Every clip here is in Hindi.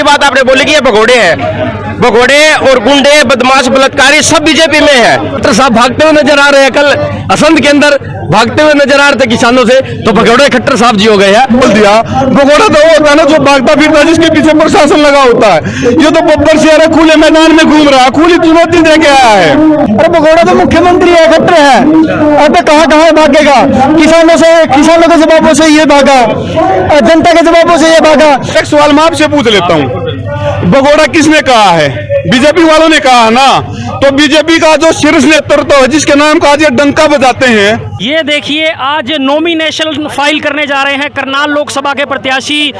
बात आपने बोली कि ये भगोड़े हैं, भगोड़े और गुंडे बदमाश बलात्कारी सब बीजेपी में है। डॉक्टर साहब भागते हुए नजर आ रहे हैं, कल असंध के अंदर भागते हुए नजर आ रहे थे किसानों से, तो भगोड़े खट्टर साहब जी हो गए हैं। बोल दिया भगोड़ा तो वो होता है ना जो भागता फिरता है, जिसके पीछे प्रशासन लगा होता है। ये तो बब्बर शेर है, खुले मैदान में घूम रहा है, खुली चुनौती दे के आया है। अरे भगोड़ा तो मुख्यमंत्री है, खट्टर है, अब कहाँ कहाँ भागेगा? किसानों के जवाबों से ये भागा, जनता के जवाबों से ये भागा। एक सवाल मैं आपसे पूछ लेता हूँ, भगोड़ा किसने कहा है? बीजेपी वालों ने कहा ना। तो बीजेपी का जो शीर्ष नेतृत्व है, जिसके नाम का आज ये डंका बजाते हैं। ये देखिए, आज नॉमिनेशन फाइल करने जा रहे हैं करनाल लोकसभा के प्रत्याशी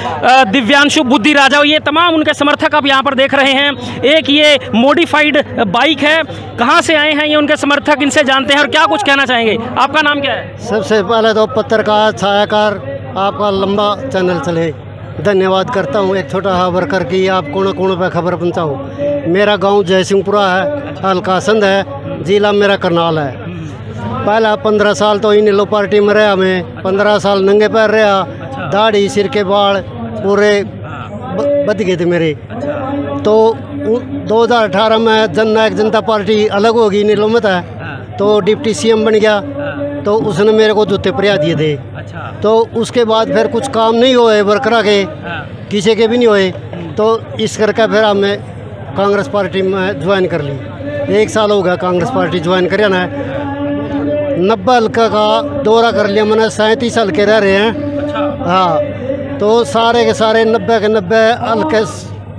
दिव्यांशु बुद्धि राजा। ये तमाम उनके समर्थक आप यहाँ पर देख रहे हैं। एक ये मॉडिफाइड बाइक है, कहाँ से आए हैं ये उनके समर्थक, इनसे जानते हैं और क्या कुछ कहना चाहेंगे। आपका नाम क्या है? सबसे पहले तो पत्रकार छायाकार आपका लंबा चैनल चले, धन्यवाद करता हूँ। एक छोटा सा वर्कर की आप कोने कोने पे खबर पहुँचाओ। मेरा गांव जयसिंहपुरा है, हल्का संध है, जिला मेरा करनाल है। पहला 15 साल तो इन लो पार्टी में रहा, मैं 15 साल नंगे पैर रहा, दाढ़ी सिर के बाल पूरे बच गए थे मेरे। तो 2018 में जननायक जनता पार्टी अलग होगी, नीलो मत है, तो डिप्टी सीएम बन गया, तो उसने मेरे को जूते परिया दिए थे। तो उसके बाद फिर कुछ काम नहीं हुए वर्करा के, किसी के भी नहीं हुए, तो इस करके फिर हमने कांग्रेस पार्टी में ज्वाइन कर ली। 1 साल हो गया कांग्रेस पार्टी ज्वाइन कर ना। 90 हल्का का दौरा कर लिया मैंने, 37 हल्के रह रहे हैं। हाँ, तो सारे के सारे 90 के 90 हल्के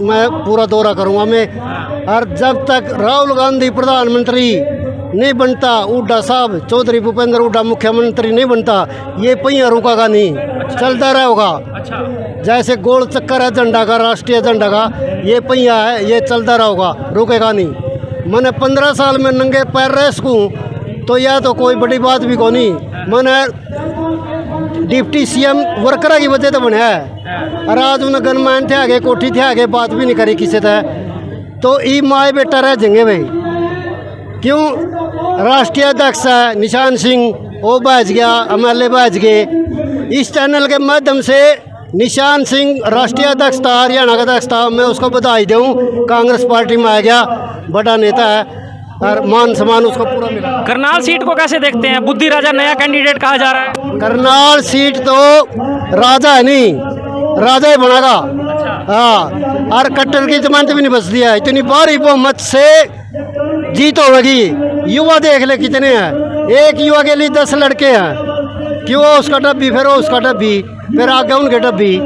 मैं पूरा दौरा करूँगा मैं। और जब तक राहुल गांधी प्रधानमंत्री नहीं बनता, हुड्डा साहब चौधरी भूपेंद्र हुड्डा मुख्यमंत्री नहीं बनता, ये पहिया रुकेगा नहीं, चलता रहेगा। जैसे गोल चक्कर है झंडा का, राष्ट्रीय झंडा का, ये पहिया है, ये चलता रहेगा, रुकेगा नहीं। मैंने 15 साल में नंगे पैर रह सकूँ तो यह तो कोई बड़ी बात भी को नहीं। मैंने डिप्टी सीएम वर्करा की वजह तो बनया है, और आज उन्हें गनमैन थे आगे, कोठी थे आगे, बात भी नहीं करी किसी से। तो ई माए बेटा रह जाएंगे भाई, क्यों? राष्ट्रीय अध्यक्ष है निशान सिंह, वो बच गया, MLA बच गए। इस चैनल के माध्यम से निशान सिंह राष्ट्रीय अध्यक्ष था, हरियाणा का अध्यक्ष था, मैं उसको बधाई दूँ, कांग्रेस पार्टी में आ गया, बड़ा नेता है और मान सम्मान उसको पूरा मिला। करनाल सीट को कैसे देखते हैं? बुद्धि राजा नया कैंडिडेट कहा जा रहा है। करनाल सीट तो राजा है नहीं, राजा ही बनेगा। हाँ, और कट्टर की जमानत भी नहीं बचती है, इतनी भारी बहुमत से जीत होगी। युवा देख ले कितने हैं, एक युवा के लिए 10 लड़के हैं, क्यों? उसका डब्बी, फिर उसका डब्बी, फिर आगे उनके डब्बी।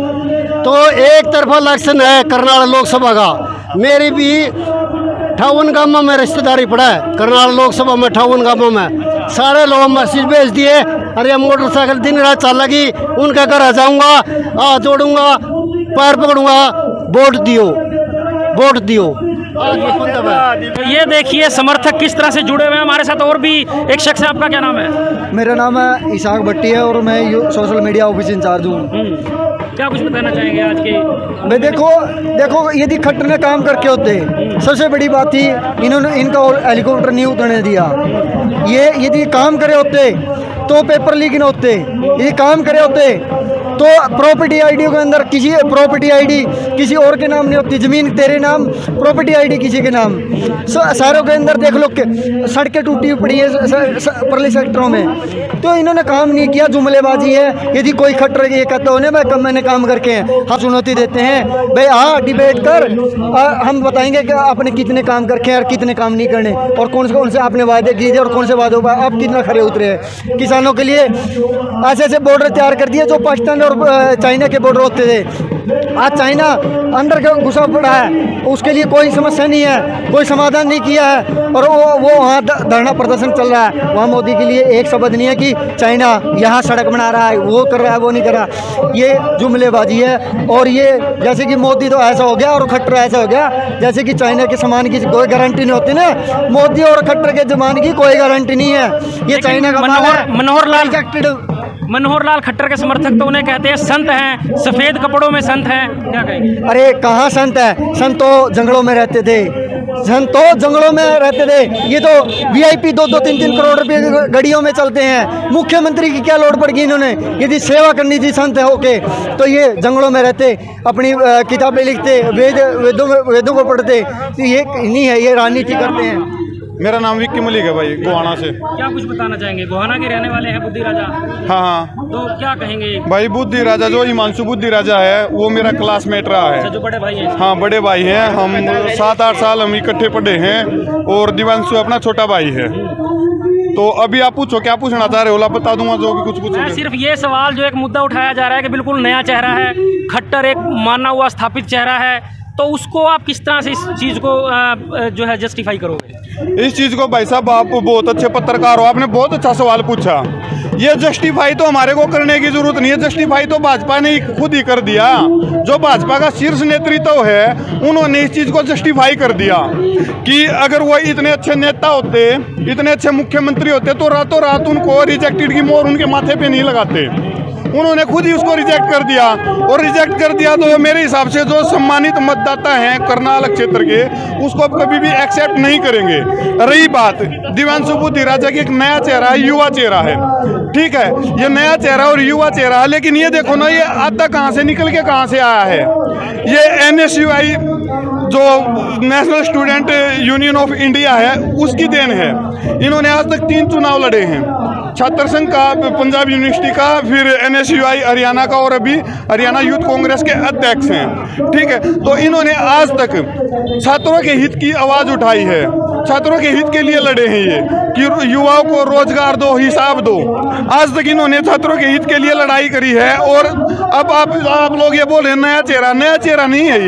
तो एक तरफा इलेक्शन है करनाल लोकसभा का। मेरी भी 58 गाँव में रिश्तेदारी पड़ा है करनाल लोकसभा में, 58 गाँव में। सारे लोग मैसेज भेज दिए, अरे मोटरसाइकिल दिन रात चल लगी, उनका घर आ जाऊँगा, हाथ जोड़ूंगा, पैर पकड़ूंगा, वोट दियो, वोट दियो। तो ये देखिए समर्थक किस तरह से जुड़े हुए हैं हमारे साथ। और भी एक शख्स है, आपका क्या नाम है? मेरा नाम है इसाक भट्टी है और मैं सोशल मीडिया ऑफिस इंचार्ज हूँ। क्या कुछ बताना चाहेंगे आज के? भाई देखो यदि खट्टर ने काम करके होते, सबसे बड़ी बात थी इनका हेलीकॉप्टर नहीं उतरने दिया। ये यदि काम करे होते तो पेपर लीक न होते, यदि काम करे होते तो प्रॉपर्टी आईडी के अंदर किसी प्रॉपर्टी आईडी किसी और के नाम नहीं होती, ज़मीन तेरे नाम, प्रॉपर्टी आईडी किसी के नाम। शहरों के अंदर देख लो कि सड़कें टूटी पड़ी है परली सेक्टरों में, तो इन्होंने काम नहीं किया, जुमलेबाजी है। यदि कोई खट्टर ये कहता हो ना भाई कम मैंने काम करके हैं, हाँ चुनौती देते हैं भाई, हाँ डिबेट कर, हम बताएंगे कि आपने कितने काम करके हैं और कितने काम नहीं करने, और कौन से आपने वादे किए थे और कौन से वादों पर आप कितना खरे उतरे हैं। किसानों के लिए ऐसे बॉर्डर तैयार कर दिए जो पाकिस्तान और चाइना के बॉर्डर होते थे, आज चाइना अंदर घुसा पड़ा है, उसके लिए कोई समस्या नहीं है, कोई समाधान नहीं किया है, और वो वहाँ धरना प्रदर्शन चल रहा है। वहाँ मोदी के लिए एक शब्द नहीं है कि चाइना यहाँ सड़क बना रहा है, वो कर रहा है, वो नहीं कर रहा। ये जुमलेबाजी है। और ये जैसे कि मोदी तो ऐसा हो गया और खट्टर ऐसा हो गया, जैसे कि चाइना के सामान की कोई गारंटी नहीं होती ना, मोदी और खट्टर के जमान की कोई गारंटी नहीं है। ये चाइना का मनोहर लाल खट्टर के समर्थक तो उन्हें कहते हैं संत हैं, सफेद कपड़ों में संत हैं, क्या कहेंगे? अरे कहाँ संत है? संत तो जंगलों में रहते थे, हम तो जंगलों में रहते थे, ये तो VIP 2-3 करोड़ रुपए की गाड़ियों में चलते हैं। मुख्यमंत्री की क्या लोड़ पड़ गई इन्होंने? यदि सेवा करनी थी संत होके तो ये जंगलों में रहते, अपनी किताबें लिखते, वेदों को पढ़ते। तो ये नहीं है, ये राजनीति करते हैं। मेरा नाम विक्की मलिक है भाई, गोहाना से। क्या कुछ बताना चाहेंगे? गोहाना के रहने वाले हैं बुद्धि राजा, हाँ तो क्या कहेंगे? भाई, बुद्धि राजा जो हिमांशु बुद्धि राजा है वो मेरा क्लासमेट रहा है। जो बड़े भाई हैं। हाँ, बड़े भाई हैं, हम 7-8 साल हम इकट्ठे पढ़े हैं और दिवांशु अपना छोटा भाई है। तो अभी आप पूछो, क्या पूछना चाह रहे हो? आप बता दूंगा जो भी कुछ मैं पूछो। सिर्फ ये सवाल, जो एक मुद्दा उठाया जा रहा है कि बिल्कुल नया चेहरा है, खट्टर एक माना हुआ स्थापित चेहरा है, तो उसको आप किस तरह से इस चीज़ को जो है जस्टिफाई करोगे? इस चीज़ को भाई साहब, आप बहुत अच्छे पत्रकार हो, आपने बहुत अच्छा सवाल पूछा। ये जस्टिफाई तो हमारे को करने की जरूरत नहीं है, जस्टिफाई तो भाजपा ने खुद ही कर दिया। जो भाजपा का शीर्ष नेतृत्व है उन्होंने इस चीज़ को जस्टिफाई कर दिया कि अगर वो इतने अच्छे नेता होते, इतने अच्छे मुख्यमंत्री होते तो रातों रात उनको रिजेक्टेड की मोहर उनके माथे पे नहीं लगाते। उन्होंने खुद ही उसको रिजेक्ट कर दिया, और रिजेक्ट कर दिया तो मेरे हिसाब से जो सम्मानित मतदाता हैं करनाल क्षेत्र के, उसको कभी भी एक्सेप्ट नहीं करेंगे। रही बात दिवांशु बुद्धि राजा की, एक नया चेहरा है, युवा चेहरा है, ठीक है, ये नया चेहरा और युवा चेहरा है, लेकिन ये देखो ना, ये आता कहाँ से निकल के कहाँ से आया है। ये NSUI जो national student union of India है उसकी देन है। इन्होंने आज तक 3 चुनाव लड़े हैं, छात्र संघ का, पंजाब यूनिवर्सिटी का, फिर NSUI हरियाणा का, और अभी हरियाणा यूथ कांग्रेस के अध्यक्ष हैं, ठीक है। तो इन्होंने आज तक छात्रों के हित की आवाज़ उठाई है, छात्रों के हित के लिए लड़े हैं ये कि युवाओं को रोजगार दो, हिसाब दो। आज तक इन्होंने छात्रों के हित के लिए लड़ाई करी है। और अब आप लोग ये बोल रहे हैं नया चेहरा, नया चेहरा नहीं है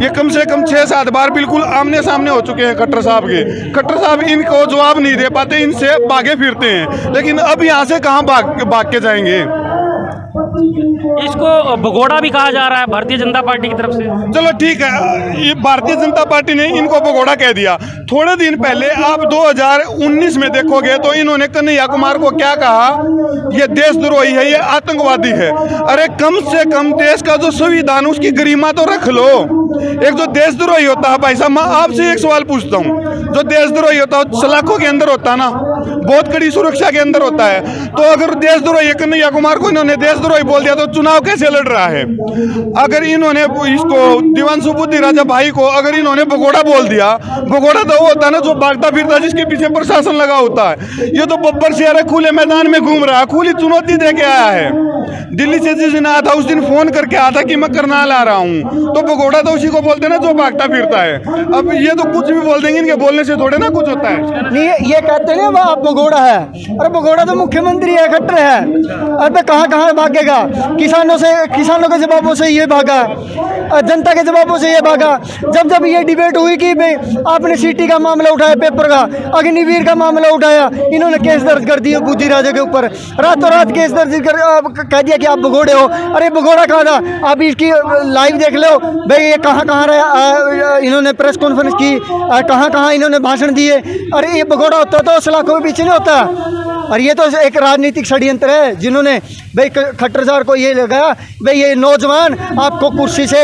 ये कम से कम 6-7 बार बिल्कुल आमने सामने हो चुके हैं खट्टर साहब के। खट्टर साहब इनको जवाब नहीं दे पाते, इनसे भागे फिरते हैं, लेकिन अब यहाँ से कहाँ भाग के जाएंगे। इसको भगोड़ा भी कहा जा रहा है भारतीय जनता पार्टी की तरफ से। चलो ठीक है, ये भारतीय जनता पार्टी ने इनको भगोड़ा कह दिया। थोड़े दिन पहले आप 2019 में देखोगे तो इन्होंने कन्हैया कुमार को क्या कहा, ये देशद्रोही है, ये आतंकवादी है। अरे कम से कम देश का जो संविधान, उसकी गरिमा तो रख लो। एक जो देशद्रोही होता है, भाई साहब मैं आपसे एक सवाल पूछता हूँ, जो देशद्रोही होता है सलाखों के अंदर होता है ना, बहुत कड़ी सुरक्षा के अंदर होता है। तो अगर देशद्रोही कन्हैया कुमार को इन्होंने देशद्रोही बोल दिया तो चुनाव कैसे लड़ रहा है? अगर इन्होंने इसको दिवांशु बुद्धि राजा भाई को अगर इन्होंने भगोड़ा बोल दिया, भगोड़ा तो वो होता है ना जो भागता फिरता जिसके पीछे प्रशासन लगा होता है। ये तो बब्बर शेर है, खुले मैदान में घूम रहा है, खुली चुनौती दे के आया है। दिल्ली से जिस दिन आया था उस दिन फोन करके आया था कि मैं करनाल आ रहा हूँ, तो भगोड़ा तो उसी को बोलते ना जो भागता फिरता है। अब ये तो कुछ भी बोल देंगे, इनके बोलने से थोड़े ना कुछ होता है। नहीं, ये कहते हैं ना आप भगोड़ा है, अरे भगोड़ा तो मुख्यमंत्री है, खट्टर है। अबे कहाँ भागेगा? किसानों के जवाबों से ये भागा, जनता के जवाबों से ये भागा। जब ये डिबेट हुई कि आपने सिटी का मामला उठाया, पेपर का, अग्निवीर का मामला उठाया, इन्होंने केस दर्ज कर दिया बुद्धि राजा के ऊपर, रातों रात केस दर्ज कर कह दिया कि आप भगोड़े हो। अरे भगोड़ा कहाँ था? आप इसकी लाइव देख लो भाई, ये कहाँ रहा, इन्होंने प्रेस कॉन्फ्रेंस की, कहाँ इन्होंने भाषण दिए। अरे ये भगोड़ा होता तो सलाखों के पीछे नहीं होता। और ये तो एक राजनीतिक षड्यंत्र है जिन्होंने भाई खट्टर साहब को ये लगाया भाई ये नौजवान आपको कुर्सी से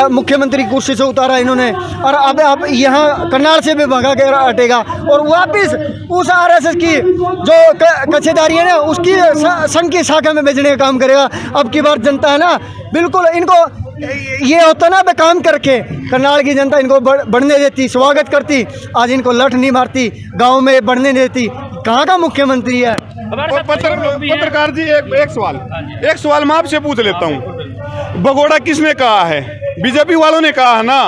मुख्यमंत्री कुर्सी से उतारा इन्होंने, और अब आप यहाँ करनाल से भी भगा के हटेगा और वापस उस RSS की जो कचेदारी है ना उसकी संघ की शाखा में भेजने का काम करेगा। अब की बार जनता है ना, बिल्कुल इनको ये होता ना काम करके करनाल की जनता इनको बढ़ने देती, स्वागत करती। आज इनको लठ नहीं मारती, गांव में बढ़ने देती। कहाँ का मुख्यमंत्री है? और पत्रकार जी एक सवाल मैं आपसे पूछ लेता हूँ, भगोड़ा किसने कहा है? बीजेपी वालों ने कहा है ना।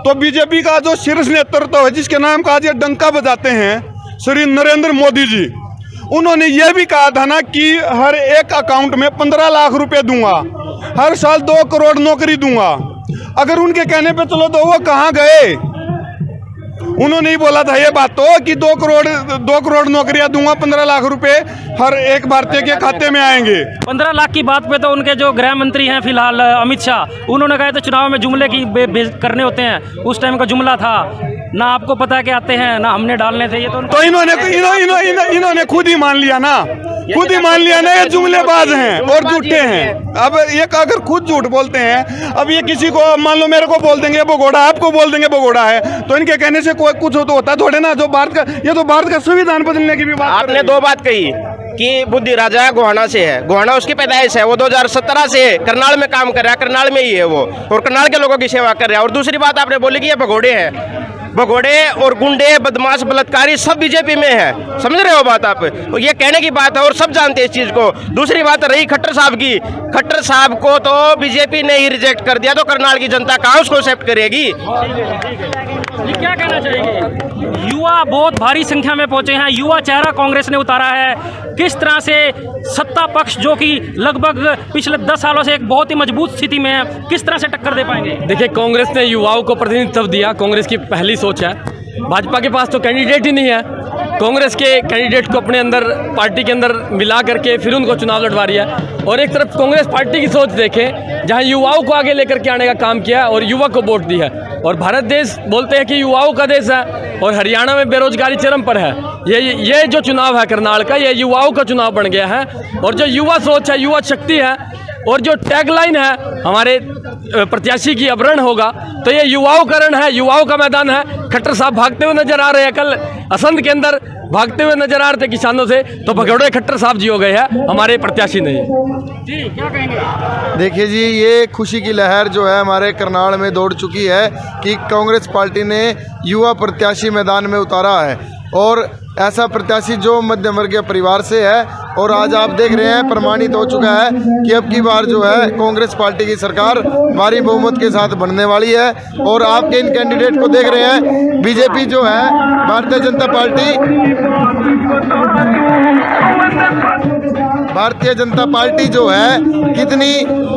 तो बीजेपी का जो शीर्ष नेतृत्व है जिसके नाम का आज ये डंका बजाते हैं, श्री नरेंद्र मोदी जी, उन्होंने ये भी कहा था ना कि हर एक अकाउंट में 15 लाख रुपए दूंगा, हर साल 2 करोड़ नौकरी दूंगा। अगर उनके कहने पे चलो तो वो कहाँ गए? उन्होंने ही बोला था ये बात तो कि 2 करोड़ नौकरियां दूंगा, 15 लाख रुपए हर एक भारतीय के खाते में आएंगे। 15 लाख की बात पे तो उनके जो गृह मंत्री हैं फिलहाल अमित शाह, उन्होंने कहा तो चुनाव में जुमले की करने होते हैं, उस टाइम का जुमला था ना, आपको पता है कि आते हैं ना हमने डालने थे। ये तो इन्होंने खुद ही मान लिया ना, खुद ही मान लिया ना ये जुमलेबाज हैं और झूठे हैं। अब ये अगर खुद झूठ बोलते हैं, अब ये किसी को मान लो मेरे को बोल देंगे भगोड़ा, आपको बोल देंगे भगोड़ा है, तो इनके कहने से कोई कुछ तो होता थोड़े ना। जो भारत का, ये तो भारत का संविधान बदलने की भी बात आपने दो बात कही कि बुद्धि राजा गोहाना से है, गोहाना उसकी पैदाइश है, वो 2017 से करनाल में काम कर रहा है, करनाल में ही है वो, और करनाल के लोगों की सेवा कर रहा है। और दूसरी बात आपने बोली कि ये भगोड़े हैं, भगोड़े और गुंडे, बदमाश, बलात्कारी सब बीजेपी में है। समझ रहे हो बात आप? तो ये कहने की बात है और सब जानते हैं इस चीज को। दूसरी बात रही खट्टर साहब की, खट्टर साहब को तो बीजेपी ने ही रिजेक्ट कर दिया, तो करनाल की जनता कहाँ उसको एक्सेप्ट करेगी? ये क्या कहना चाहेंगे? युवा बहुत भारी संख्या में पहुंचे हैं, युवा चेहरा कांग्रेस ने उतारा है। किस तरह से सत्ता पक्ष जो कि लगभग पिछले 10 सालों से एक बहुत ही मजबूत स्थिति में है, किस तरह से टक्कर दे पाएंगे? देखिए, कांग्रेस ने युवाओं को प्रतिनिधित्व दिया, कांग्रेस की पहली सोच है। भाजपा के पास तो कैंडिडेट ही नहीं है, कांग्रेस के कैंडिडेट को अपने अंदर पार्टी के अंदर मिला करके फिर उनको चुनाव लड़वा रही है। और एक तरफ कांग्रेस पार्टी की सोच देखें, जहां युवाओं को आगे लेकर के आने का काम किया है और युवा को वोट दी है। और भारत देश बोलते हैं कि युवाओं का देश है, और हरियाणा में बेरोजगारी चरम पर है। ये जो चुनाव है करनाल का, ये युवाओं का चुनाव बन गया है। और जो युवा सोच है, युवा शक्ति है, और जो टैगलाइन है हमारे प्रत्याशी की अवरण होगा, तो ये युवाओं का रण है, युवाओं का मैदान है। खट्टर साहब भागते हुए नजर आ रहे हैं, कल असंध के अंदर भागते हुए नजर आ रहे थे किसानों से, तो भगोड़े खट्टर साहब जी हो गए हैं, हमारे प्रत्याशी नहीं। जी क्या कहेंगे? देखिए जी, ये खुशी की लहर जो है हमारे करनाल में दौड़ चुकी है कि कांग्रेस पार्टी ने युवा प्रत्याशी मैदान में उतारा है, और ऐसा प्रत्याशी जो मध्यम वर्गीय परिवार से है। और आज आप देख रहे हैं, प्रमाणित हो चुका है कि अब की बार जो है कांग्रेस पार्टी की सरकार भारी बहुमत के साथ बनने वाली है। और आपके इन कैंडिडेट को देख रहे हैं, बीजेपी जो है, भारतीय जनता पार्टी जो है कितनी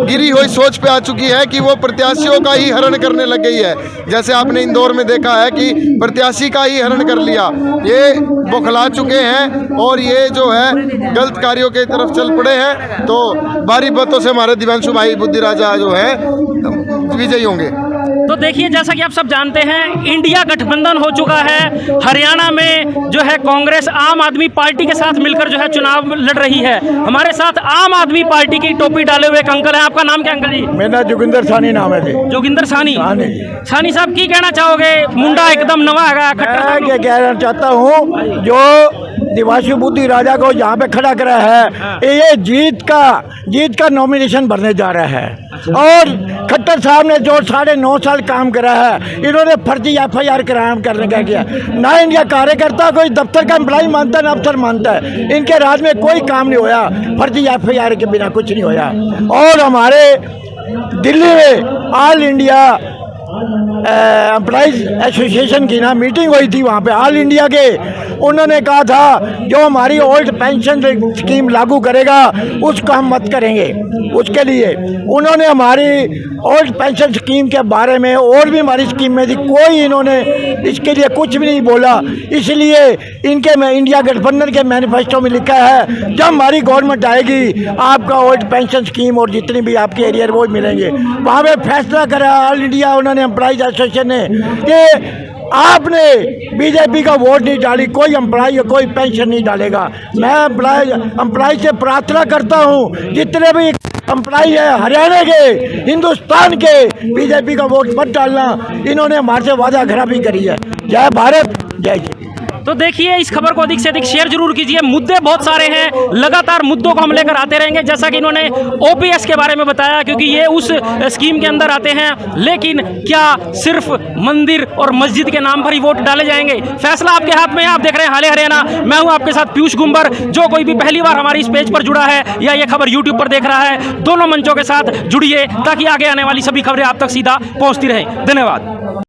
गिरी हुई सोच पे आ चुकी है कि वो प्रत्याशियों का ही हरण करने लग गई है। जैसे आपने इंदौर में देखा है कि प्रत्याशी का ही हरण कर लिया। ये बौखला चुके हैं और ये जो है गलत कार्यों की तरफ चल पड़े हैं। तो भारी मतों से हमारे दिव्यांशु भाई बुद्धि राजा जो है विजयी होंगे। तो देखिए, जैसा कि आप सब जानते हैं, इंडिया गठबंधन हो चुका है। हरियाणा में जो है कांग्रेस आम आदमी पार्टी के साथ मिलकर जो है चुनाव लड़ रही है। हमारे साथ आम आदमी पार्टी की टोपी डाले हुए एक अंकल है। आपका नाम क्या अंकल जी? मेरा जोगिंदर सानी नाम है जी। जोगिंदर सानी। सानी साहब की कहना चाहोगे? मुंडा एकदम नवा है। मैं क्या कहना चाहता हूँ, जो दिवाशी बुद्धि राजा को यहाँ पे खड़ा करा है, ये जीत का नॉमिनेशन भरने जा रहा है। और खट्टर साहब ने जो 9.5 साल काम करा है, इन्होंने फर्जी FIR करने का किया। ना इनका कार्यकर्ता कोई दफ्तर का एम्प्लॉय मानता है, ना अफसर मानता है। इनके राज में कोई काम नहीं होया, फर्जी FIR के बिना कुछ नहीं होया। और हमारे दिल्ली में ऑल इंडिया एम्प्लॉइज एसोसिएशन की ना मीटिंग हुई थी, वहाँ पे ऑल इंडिया के उन्होंने कहा था जो हमारी ओल्ड पेंशन स्कीम लागू करेगा उसको हम मत करेंगे। उसके लिए उन्होंने हमारी ओल्ड पेंशन स्कीम के बारे में और भी हमारी स्कीम में थी, कोई इन्होंने इसके लिए कुछ भी नहीं बोला। इसलिए इनके में इंडिया गठबंधन के मैनिफेस्टो में लिखा है, जब हमारी गवर्नमेंट आएगी आपका ओल्ड पेंशन स्कीम और जितनी भी आपके एरियर वो मिलेंगे। वहाँ पे फैसला करा ऑल इंडिया उन्होंने एम्प्लॉइज एसोसिएशन ने कि आपने बीजेपी का वोट नहीं डाली, कोई एम्प्लॉय कोई पेंशन नहीं डालेगा। मैं एम्प्लॉय से प्रार्थना करता हूँ, जितने भी एम्प्लॉय है हरियाणा के, हिंदुस्तान के, बीजेपी का वोट मत डालना। इन्होंने हमारे से वादा खराबी करी है। जय भारत, जय जय। तो देखिए, इस खबर को अधिक से अधिक शेयर जरूर कीजिए। मुद्दे बहुत सारे हैं, लगातार मुद्दों को हम लेकर आते रहेंगे। जैसा कि इन्होंने OPS के बारे में बताया, क्योंकि ये उस स्कीम के अंदर आते हैं। लेकिन क्या सिर्फ मंदिर और मस्जिद के नाम पर ही वोट डाले जाएंगे? फैसला आपके हाथ में है। आप देख रहे हैं हाले हरियाणा। मैं हूं आपके साथ पीयूष गुंबर। जो कोई भी पहली बार हमारी इस पेज पर जुड़ा है या ये खबर YouTube पर देख रहा है, दोनों मंचों के साथ जुड़िए ताकि आगे आने वाली सभी खबरें आप तक सीधा पहुंचती रहें। धन्यवाद।